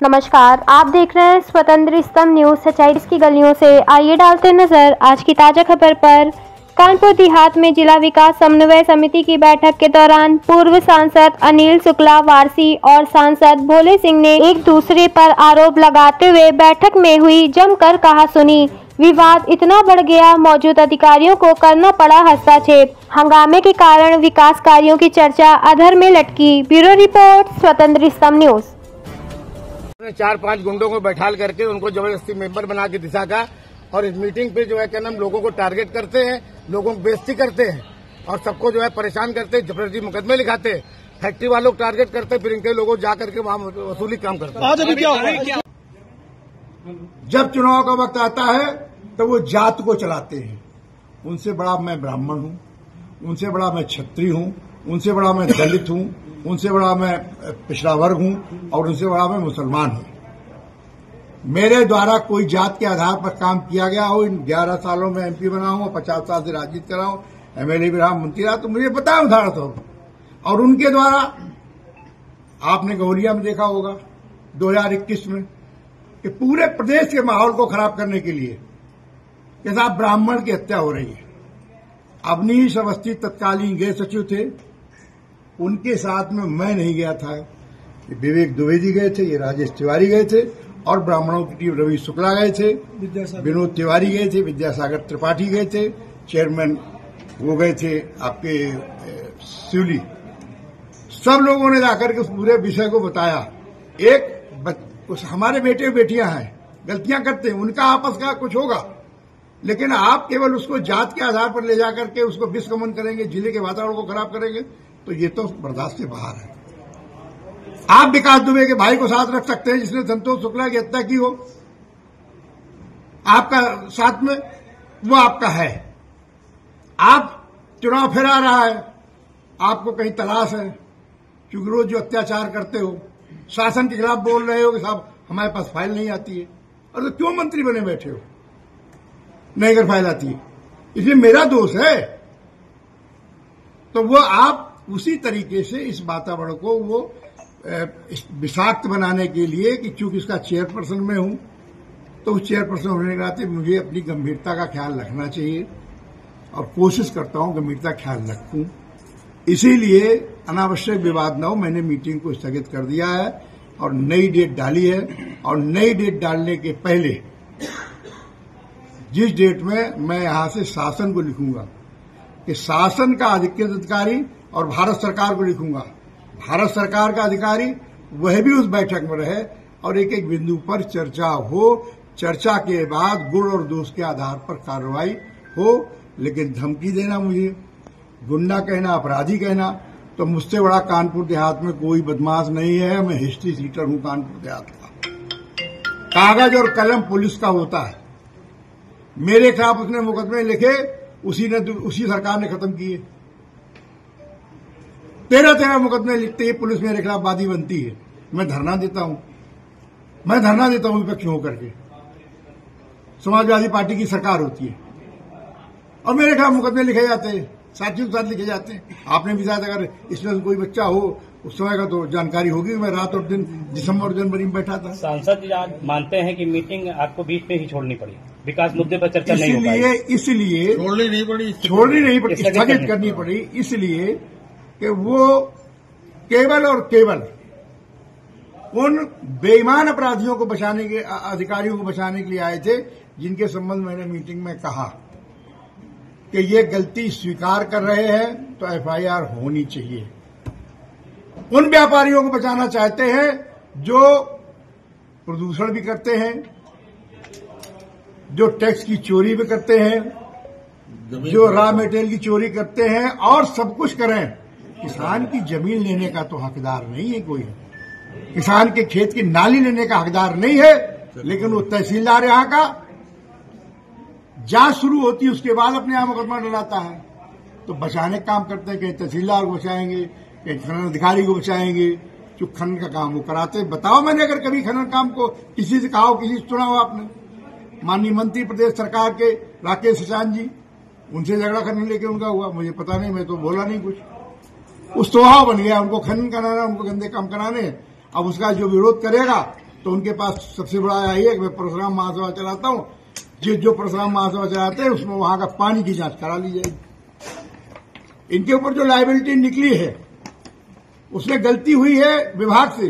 नमस्कार, आप देख रहे हैं स्वतंत्र स्तंभ न्यूज। सच्चाई की गलियों से आइए डालते नजर आज की ताजा खबर पर। कानपुर देहात में जिला विकास समन्वय समिति की बैठक के दौरान पूर्व सांसद अनिल शुक्ला वारसी और सांसद भोले सिंह ने एक दूसरे पर आरोप लगाते हुए बैठक में हुई जमकर कहासुनी। विवाद इतना बढ़ गया, मौजूद अधिकारियों को करना पड़ा हस्तक्षेप। हंगामे के कारण विकास कार्यों की चर्चा अधर में लटकी। ब्यूरो रिपोर्ट, स्वतंत्र स्तंभ न्यूज। 4-5 गुंडों को बैठाल करके उनको जबरदस्ती मेंबर बना के दिशा का, और इस मीटिंग पे जो है क्या नाम लोगों को टारगेट करते हैं, लोगों को बेइज्जती करते हैं और सबको जो है परेशान करते हैं, जबरदस्ती मुकदमे लिखाते हैं, फैक्ट्री वालों को टारगेट करते हैं, फिर इनके लोगों जा करके वहाँ वसूली काम करते हैं। आज अभी क्या हुआ? जब चुनाव का वक्त आता है तो वो जात को चलाते हैं। उनसे बड़ा मैं ब्राह्मण हूँ, उनसे बड़ा मैं क्षत्रिय हूँ, उनसे बड़ा मैं दलित हूँ, उनसे बड़ा मैं पिछड़ा वर्ग हूँ और उनसे बड़ा मैं मुसलमान हूँ। मेरे द्वारा कोई जात के आधार पर काम किया गया हो, इन 11 सालों में एमपी बना हूँ, 50 साल से राजनीति कर रहा हूँ, एमएलए भी रहा, मंत्री रहा, तो मुझे पता है उदाहरण तो। और उनके द्वारा आपने गौरिया में देखा होगा 2021 में कि पूरे प्रदेश के माहौल को खराब करने के लिए कि साहब ब्राह्मण की हत्या हो रही है। अवनीश अवस्थी तत्कालीन गृह सचिव थे, उनके साथ में मैं नहीं गया था, विवेक द्विवेदी गए थे, ये राजेश तिवारी गए थे और ब्राह्मणों की टीम रवि शुक्ला गए थे, विनोद तिवारी गए थे, विद्यासागर त्रिपाठी गए थे, चेयरमैन वो गए थे आपके शिवली। सब लोगों ने जाकर के उस पूरे विषय को बताया। हमारे बेटे बेटियां हैं, गलतियां करते हैं, उनका आपस का कुछ होगा, लेकिन आप केवल उसको जात के आधार पर ले जाकर के उसको विषगमन करेंगे, जिले के वातावरण को खराब करेंगे, तो ये तो बर्दाश्त से बाहर है। आप विकास दुबे के भाई को साथ रख सकते हैं जिसने संतोष शुक्ला की हत्या की हो, आपका साथ में वो आपका है। आप चुनाव फिरा रहा है, आपको कहीं तलाश है, क्योंकि रोज जो अत्याचार करते हो, शासन के खिलाफ बोल रहे हो कि साहब हमारे पास फाइल नहीं आती है, और तो क्यों मंत्री बने बैठे हो नहीं अगर फाइल आती है, इसलिए मेरा दोष है। तो वो आप उसी तरीके से इस वातावरण को वो विषाक्त बनाने के लिए कि चूंकि इसका चेयरपर्सन में हूं, तो उस चेयरपर्सन होने के नाते मुझे अपनी गंभीरता का ख्याल रखना चाहिए और कोशिश करता हूं गंभीरता का ख्याल रखूं। इसीलिए अनावश्यक विवाद न हो, मैंने मीटिंग को स्थगित कर दिया है और नई डेट डाली है। और नई डेट डालने के पहले जिस डेट में मैं यहां से शासन को लिखूंगा कि शासन का अधिकृत अधिकारी और भारत सरकार को लिखूंगा, भारत सरकार का अधिकारी वह भी उस बैठक में रहे और एक एक बिंदु पर चर्चा हो, चर्चा के बाद गुण और दोष के आधार पर कार्रवाई हो। लेकिन धमकी देना, मुझे गुंडा कहना, अपराधी कहना, तो मुझसे बड़ा कानपुर देहात में कोई बदमाश नहीं है। मैं हिस्ट्री सीटर हूं कानपुर देहात का। कागज और कलम पुलिस का होता है। मेरे खिलाफ उसने मुकदमे लिखे, उसी सरकार ने खत्म किए। 13 मुकदमे लिखते ही पुलिस मेरे खिलाफ वादी बनती है। मैं धरना देता हूं विपक्ष में होकर के। समाजवादी पार्टी की सरकार होती है और मेरे खिलाफ मुकदमे लिखे जाते हैं, साथियों के साथ लिखे जाते हैं। आपने भी शायद अगर इसमें कोई बच्चा हो उस समय का तो जानकारी होगी। मैं रात और दिन दिसंबर और जनवरी में बैठा था। सांसद जी आज मानते हैं कि मीटिंग आपको बीच में ही छोड़नी पड़ी, विकास मुद्दे पर चर्चा नहीं हो पाई, इसलिए छोड़नी नहीं पड़ी, स्थगित करनी पड़ी, इसलिए कि वो केवल और केवल उन बेईमान अपराधियों को बचाने के, अधिकारियों को बचाने के लिए आए थे जिनके संबंध में मैंने मीटिंग में कहा कि ये गलती स्वीकार कर रहे हैं तो एफआईआर होनी चाहिए। उन व्यापारियों को बचाना चाहते हैं जो प्रदूषण भी करते हैं, जो टैक्स की चोरी भी करते हैं, जो रॉ मटेरियल की चोरी करते हैं और सब कुछ करें। किसान की जमीन लेने का तो हकदार नहीं है कोई, किसान के खेत की नाली लेने का हकदार नहीं है, लेकिन वो तहसीलदार यहां का जांच शुरू होती है उसके बाद अपने यहां मुकदमा डलाता है। तो बचाने का काम करते हैं, कहीं तहसीलदार को बचाएंगे, कहीं खनन अधिकारी को बचाएंगे, जो खनन का काम वो कराते। बताओ मैंने अगर कभी खनन काम को किसी से कहा हो, किसी से सुना हो आपने? माननीय मंत्री प्रदेश सरकार के राकेश सचान जी, उनसे झगड़ा करने लेके उनका हुआ, मुझे पता नहीं, मैं तो बोला नहीं कुछ। उस स्वभाव बन गया, उनको खनन कराना, उनको गंदे काम कराने। अब उसका जो विरोध करेगा तो उनके पास सबसे बड़ा यही है कि मैं परशुराम महासभा चलाता हूं, जो परशुराम महासभा चलाते हैं उसमें वहां का पानी की जांच करा ली जाएगी। इनके ऊपर जो लायबिलिटी निकली है उसमें गलती हुई है विभाग से।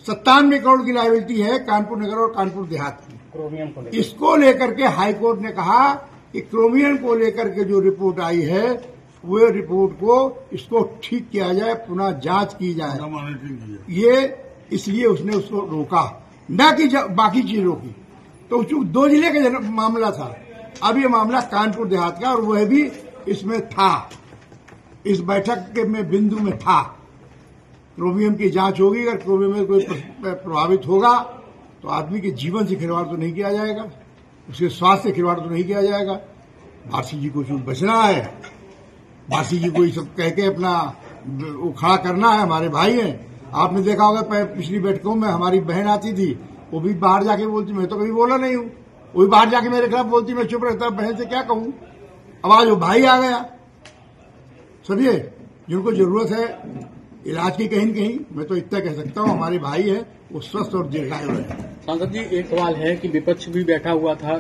97 करोड़ की लायबिलिटी है कानपुर नगर और कानपुर देहात की। क्रोमियम को लेकर इसको लेकर के हाईकोर्ट ने कहा कि क्रोमियम को लेकर के जो रिपोर्ट आई है वो रिपोर्ट को इसको ठीक किया जाए, पुनः जांच की जाए। ये इसलिए उसने उसको रोका, न कि बाकी चीज रोकी। तो 2 जिले का मामला था, अब ये मामला कानपुर देहात का, और वह भी इसमें था, इस बैठक के में बिंदु में था। क्रोमियम की जांच होगी, अगर क्रोमियम में कोई प्रभावित होगा तो आदमी के जीवन से खिलवाड़ तो नहीं किया जाएगा, उसके स्वास्थ्य से खिलवाड़ तो नहीं किया जाएगा। भारती जी को चूक बचना है, भारती जी को ये सब कह के अपना वो खड़ा करना है। हमारे भाई हैं, आपने देखा होगा पिछली बैठकों में हमारी बहन आती थी, वो भी बाहर जाके बोलती, मैं तो कभी बोला नहीं हूं, वो भी बाहर जाके मेरे खिलाफ बोलती, मैं चुप रहता, बहन से क्या कहूं। अब आज वो भाई आ गया, समझिए, जिनको जरूरत है इलाज की कहीं न कहीं, मैं तो इतना कह सकता हूं हमारे भाई है वो स्वस्थ और दीर्घायु है। सांसद जी, एक सवाल है कि विपक्ष भी बैठा हुआ था